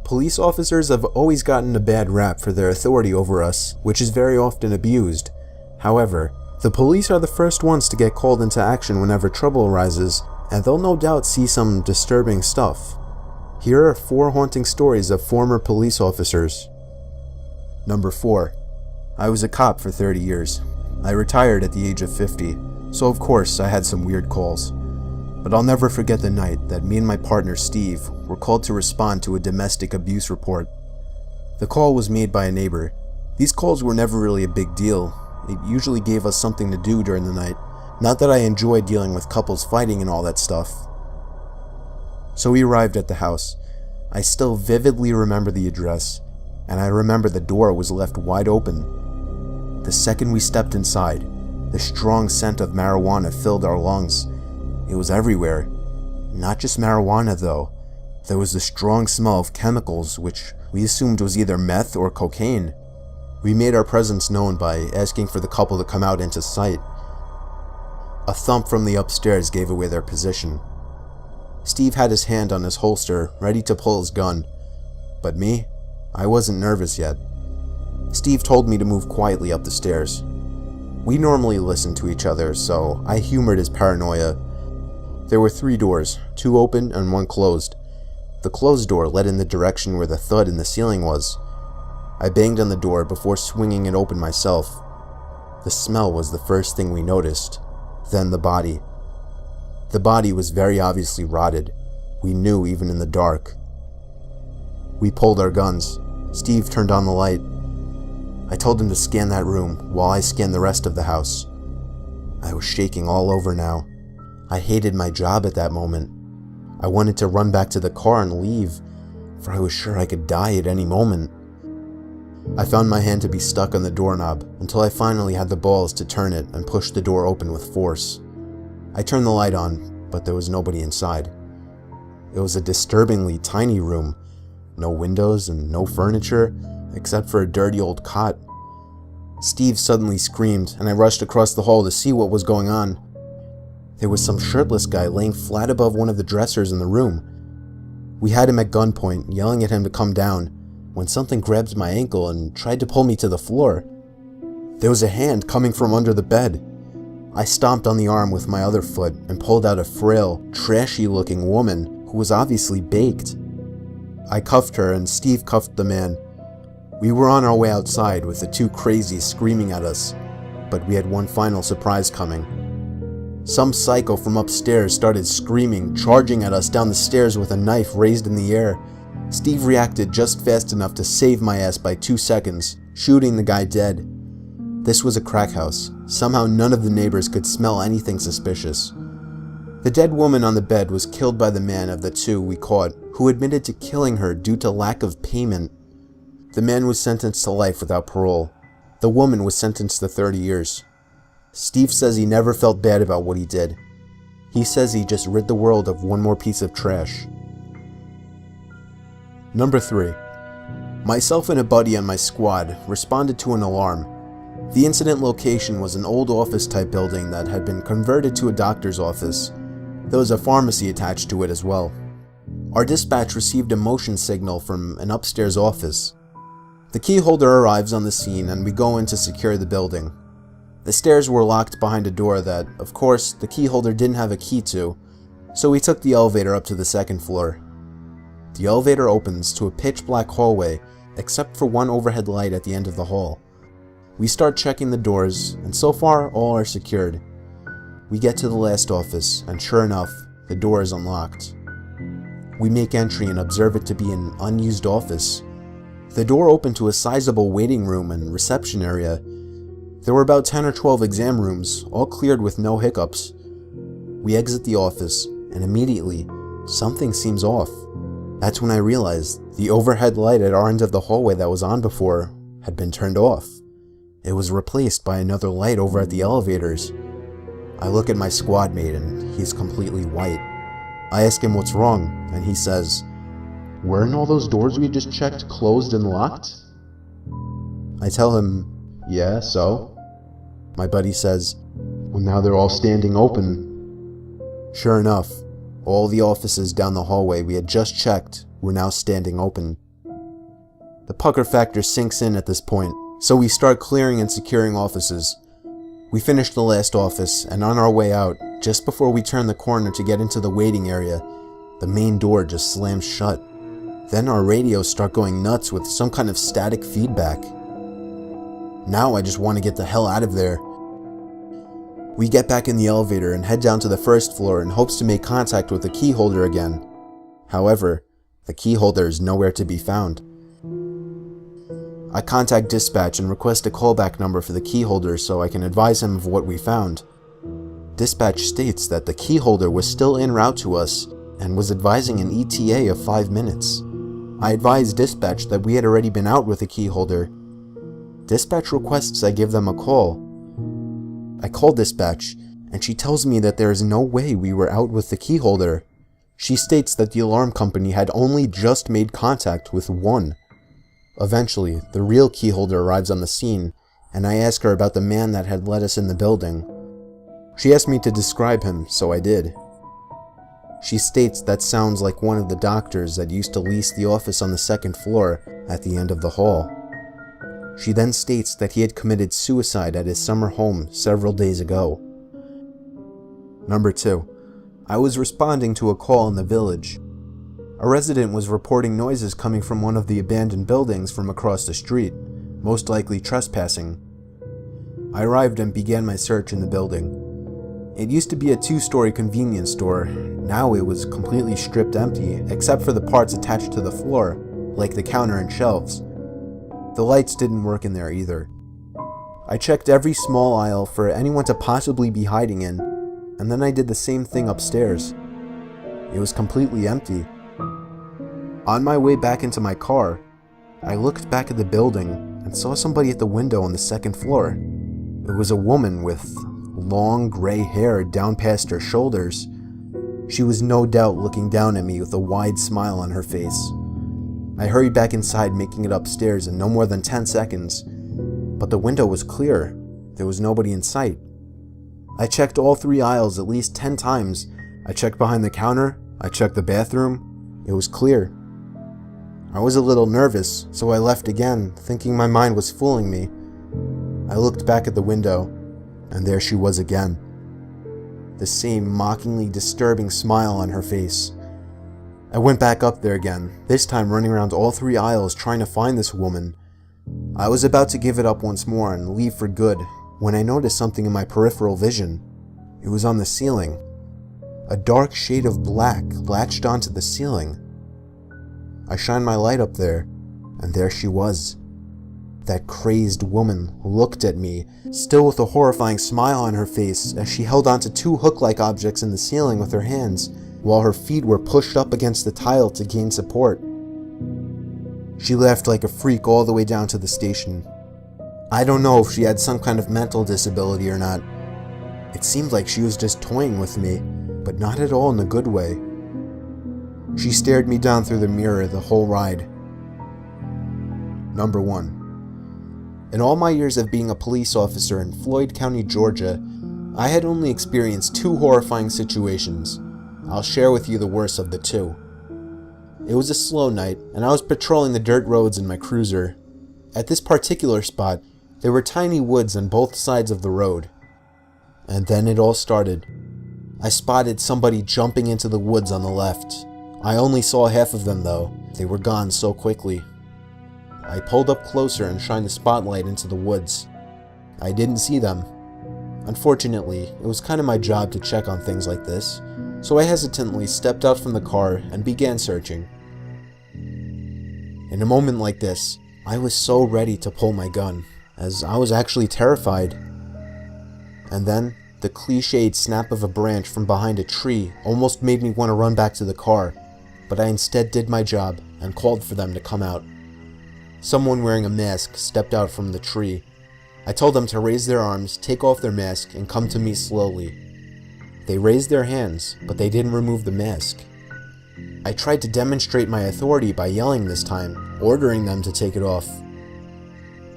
Police officers have always gotten a bad rap for their authority over us, which is very often abused. However, the police are the first ones to get called into action whenever trouble arises, and they'll no doubt see some disturbing stuff. Here are 4 haunting stories of former police officers. Number 4. I was a cop for 30 years. I retired at the age of 50, so of course I had some weird calls. But I'll never forget the night that me and my partner Steve were called to respond to a domestic abuse report. The call was made by a neighbor. These calls were never really a big deal. It usually gave us something to do during the night. Not that I enjoyed dealing with couples fighting and all that stuff. So we arrived at the house. I still vividly remember the address, and I remember the door was left wide open. The second we stepped inside, the strong scent of marijuana filled our lungs. It was everywhere. Not just marijuana though. There was the strong smell of chemicals, which we assumed was either meth or cocaine. We made our presence known by asking for the couple to come out into sight. A thump from the upstairs gave away their position. Steve had his hand on his holster, ready to pull his gun. But me? I wasn't nervous yet. Steve told me to move quietly up the stairs. We normally listen to each other, so I humored his paranoia. There were 3 doors, 2 open and 1 closed. The closed door led in the direction where the thud in the ceiling was. I banged on the door before swinging it open myself. The smell was the first thing we noticed, then the body. The body was very obviously rotted. We knew even in the dark. We pulled our guns. Steve turned on the light. I told him to scan that room while I scanned the rest of the house. I was shaking all over now. I hated my job at that moment. I wanted to run back to the car and leave, for I was sure I could die at any moment. I found my hand to be stuck on the doorknob until I finally had the balls to turn it and push the door open with force. I turned the light on, but there was nobody inside. It was a disturbingly tiny room. No windows and no furniture, except for a dirty old cot. Steve suddenly screamed, and I rushed across the hall to see what was going on. There was some shirtless guy laying flat above one of the dressers in the room. We had him at gunpoint, yelling at him to come down, when something grabbed my ankle and tried to pull me to the floor. There was a hand coming from under the bed. I stomped on the arm with my other foot and pulled out a frail, trashy-looking woman who was obviously baked. I cuffed her and Steve cuffed the man. We were on our way outside with the 2 crazies screaming at us, but we had one final surprise coming. Some psycho from upstairs started screaming, charging at us down the stairs with a knife raised in the air. Steve reacted just fast enough to save my ass by 2 seconds, shooting the guy dead. This was a crack house. Somehow none of the neighbors could smell anything suspicious. The dead woman on the bed was killed by the man of the 2 we caught, who admitted to killing her due to lack of payment. The man was sentenced to life without parole. The woman was sentenced to 30 years. Steve says he never felt bad about what he did. He says he just rid the world of one more piece of trash. Number 3. Myself and a buddy on my squad responded to an alarm. The incident location was an old office-type building that had been converted to a doctor's office. There was a pharmacy attached to it as well. Our dispatch received a motion signal from an upstairs office. The key holder arrives on the scene and we go in to secure the building. The stairs were locked behind a door that, of course, the key holder didn't have a key to, so we took the elevator up to the 2nd floor. The elevator opens to a pitch-black hallway, except for one overhead light at the end of the hall. We start checking the doors, and so far, all are secured. We get to the last office, and sure enough, the door is unlocked. We make entry and observe it to be an unused office. The door opened to a sizable waiting room and reception area. There were about 10 or 12 exam rooms, all cleared with no hiccups. We exit the office, and immediately, something seems off. That's when I realized the overhead light at our end of the hallway that was on before had been turned off. It was replaced by another light over at the elevators. I look at my squad mate and he's completely white. I ask him what's wrong, and he says, "Weren't all those doors we just checked closed and locked?" I tell him, "Yeah, so?" My buddy says, "Well, now they're all standing open." Sure enough, all the offices down the hallway we had just checked were now standing open. The pucker factor sinks in at this point, so we start clearing and securing offices. We finish the last office, and on our way out, just before we turn the corner to get into the waiting area, the main door just slams shut. Then our radios start going nuts with some kind of static feedback. Now I just want to get the hell out of there. We get back in the elevator and head down to the first floor in hopes to make contact with the key holder again. However, the key holder is nowhere to be found. I contact dispatch and request a callback number for the key holder so I can advise him of what we found. Dispatch states that the key holder was still en route to us and was advising an ETA of 5 minutes. I advised dispatch that we had already been out with the key holder. Dispatch requests I give them a call. I call dispatch, and she tells me that there is no way we were out with the key holder. She states that the alarm company had only just made contact with one. Eventually, the real key holder arrives on the scene, and I ask her about the man that had let us in the building. She asked me to describe him, so I did. She states that sounds like one of the doctors that used to lease the office on the second floor at the end of the hall. She then states that he had committed suicide at his summer home several days ago. Number 2. I was responding to a call in the village. A resident was reporting noises coming from one of the abandoned buildings from across the street, most likely trespassing. I arrived and began my search in the building. It used to be a 2-story convenience store. Now it was completely stripped empty, except for the parts attached to the floor, like the counter and shelves. The lights didn't work in there either. I checked every small aisle for anyone to possibly be hiding in, and then I did the same thing upstairs. It was completely empty. On my way back into my car, I looked back at the building and saw somebody at the window on the second floor. It was a woman with long gray hair down past her shoulders. She was no doubt looking down at me with a wide smile on her face. I hurried back inside, making it upstairs in no more than 10 seconds, but the window was clear. There was nobody in sight. I checked all 3 aisles at least 10 times. I checked behind the counter, I checked the bathroom. It was clear. I was a little nervous, so I left again, thinking my mind was fooling me. I looked back at the window, and there she was again. The same mockingly disturbing smile on her face. I went back up there again, this time running around all 3 aisles trying to find this woman. I was about to give it up once more and leave for good when I noticed something in my peripheral vision. It was on the ceiling. A dark shade of black latched onto the ceiling. I shined my light up there, and there she was. That crazed woman looked at me, still with a horrifying smile on her face as she held onto 2 hook-like objects in the ceiling with her hands, while her feet were pushed up against the tile to gain support. She laughed like a freak all the way down to the station. I don't know if she had some kind of mental disability or not. It seemed like she was just toying with me, but not at all in a good way. She stared me down through the mirror the whole ride. Number 1. In all my years of being a police officer in Floyd County, Georgia, I had only experienced 2 horrifying situations. I'll share with you the worst of the 2. It was a slow night, and I was patrolling the dirt roads in my cruiser. At this particular spot, there were tiny woods on both sides of the road. And then it all started. I spotted somebody jumping into the woods on the left. I only saw half of them though. They were gone so quickly. I pulled up closer and shined the spotlight into the woods. I didn't see them. Unfortunately, it was kind of my job to check on things like this, so I hesitantly stepped out from the car and began searching. In a moment like this, I was so ready to pull my gun, as I was actually terrified. And then, the cliched snap of a branch from behind a tree almost made me want to run back to the car, but I instead did my job and called for them to come out. Someone wearing a mask stepped out from the tree. I told them to raise their arms, take off their mask, and come to me slowly. They raised their hands, but they didn't remove the mask. I tried to demonstrate my authority by yelling this time, ordering them to take it off.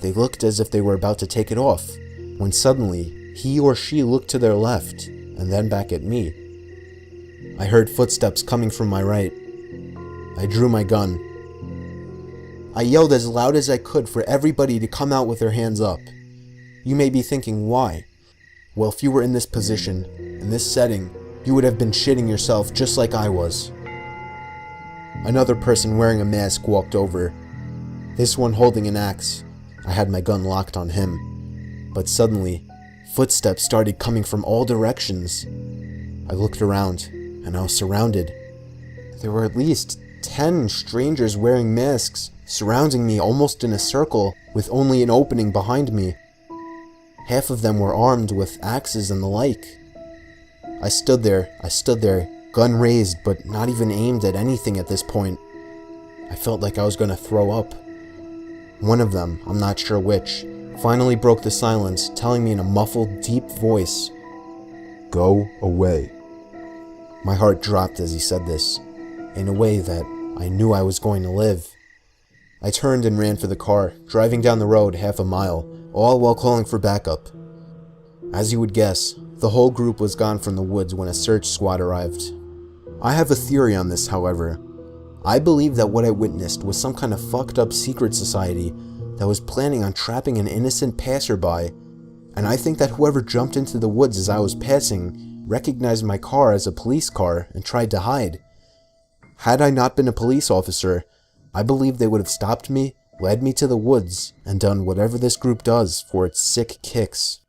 They looked as if they were about to take it off, when suddenly, he or she looked to their left, and then back at me. I heard footsteps coming from my right. I drew my gun. I yelled as loud as I could for everybody to come out with their hands up. You may be thinking, why? Well, if you were in this position, in this setting, you would have been shitting yourself just like I was. Another person wearing a mask walked over, this one holding an axe. I had my gun locked on him. But suddenly, footsteps started coming from all directions. I looked around, and I was surrounded. There were at least 10 strangers wearing masks, surrounding me almost in a circle, with only an opening behind me. Half of them were armed with axes and the like. I stood there, gun raised, but not even aimed at anything at this point. I felt like I was going to throw up. One of them, I'm not sure which, finally broke the silence, telling me in a muffled, deep voice, "Go away." My heart dropped as he said this, in a way that I knew I was going to live. I turned and ran for the car, driving down the road half a mile, all while calling for backup. As you would guess, the whole group was gone from the woods when a search squad arrived. I have a theory on this, however. I believe that what I witnessed was some kind of fucked up secret society that was planning on trapping an innocent passerby, and I think that whoever jumped into the woods as I was passing recognized my car as a police car and tried to hide. Had I not been a police officer, I believe they would have stopped me, led me to the woods, and done whatever this group does for its sick kicks.